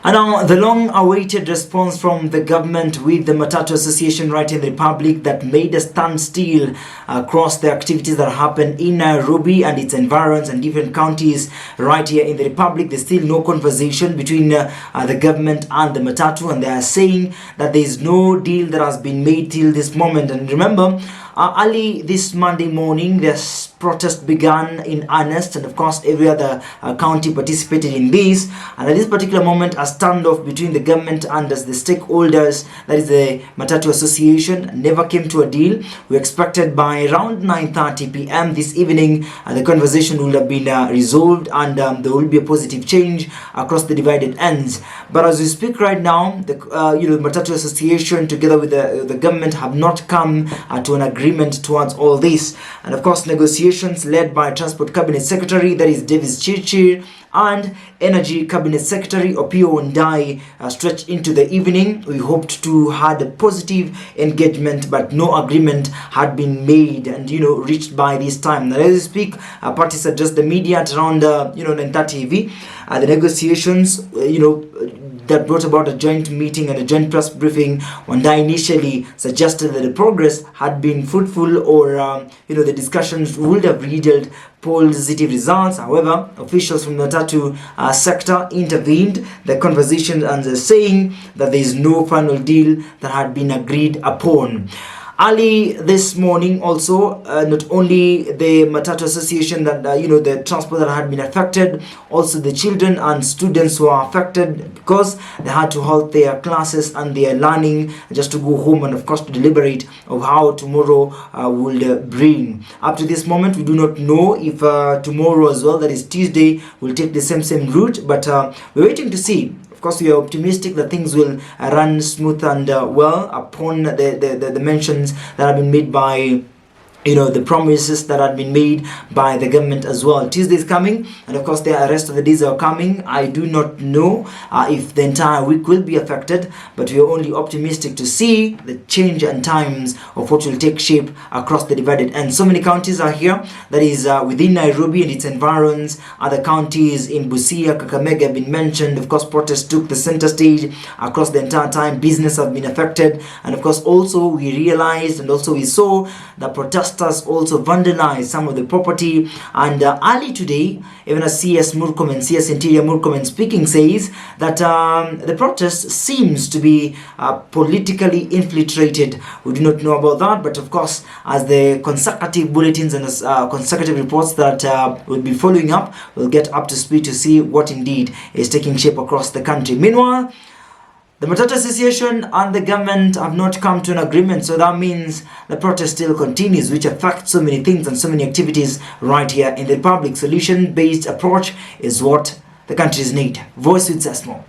And now, the long-awaited response from the government with the Matatu Association right in the Republic that made a standstill across the activities that happen in Nairobi and its environs and different counties right here in the Republic. There's still no conversation between the government and the Matatu, and they are saying that there is no deal that has been made till this moment. And remember, early this Monday morning, this protest began in earnest, and of course every other county participated in this. And at this particular moment, a standoff between the government and the stakeholders, that is the Matatu Association, never came to a deal. We expected by around 9:30 p.m. this evening the conversation will have been resolved, and there will be a positive change across the divided ends. But as we speak right now, the Matatu Association together with the government have not come to an agreement towards all this. And of course, negotiations led by Transport Cabinet Secretary, that is Chirchir, and Energy Cabinet Secretary Opiyo Wandayi stretched into the evening. We hoped to have a positive engagement, but no agreement had been made and reached by this time. Now, as we speak, parties addressed the media at around 9:30 AV. The negotiations that brought about a joint meeting and a joint press briefing. Wandayi initially suggested that the progress had been fruitful, or the discussions would have yielded positive results. However, officials from the Matatu sector intervened the conversation and saying that there is no final deal that had been agreed upon. Early this morning also, not only the Matatu Association that the transport that had been affected, also the children and students were affected because they had to halt their classes and their learning just to go home and of course to deliberate of how tomorrow will bring. Up to this moment, we do not know if tomorrow as well, that is Tuesday, will take the same route, but we're waiting to see. Of course, we are optimistic that things will run smooth and well upon the mentions that have been made by the promises that had been made by the government as well. Tuesday is coming, and of course the rest of the days are coming. I do not know if the entire week will be affected, but we are only optimistic to see the change and times of what will take shape across the divided. And so many counties are here, that is within Nairobi and its environs. Other counties in Busia, Kakamega have been mentioned. Of course, protests took the center stage across the entire time. Business have been affected, and of course also we realized and also we saw that protesters also vandalized some of the property. And early today, even as CS Interior Murkomen speaking says that the protest seems to be politically infiltrated. We do not know about that, but of course, as the consecutive bulletins and consecutive reports that we'll be following up, we'll get up to speed to see what indeed is taking shape across the country. Meanwhile, the Matatu Association and the government have not come to an agreement, so that means the protest still continues, which affects so many things and so many activities right here in the Republic. Solution-based approach is what the countries need. Voice with Zesmo.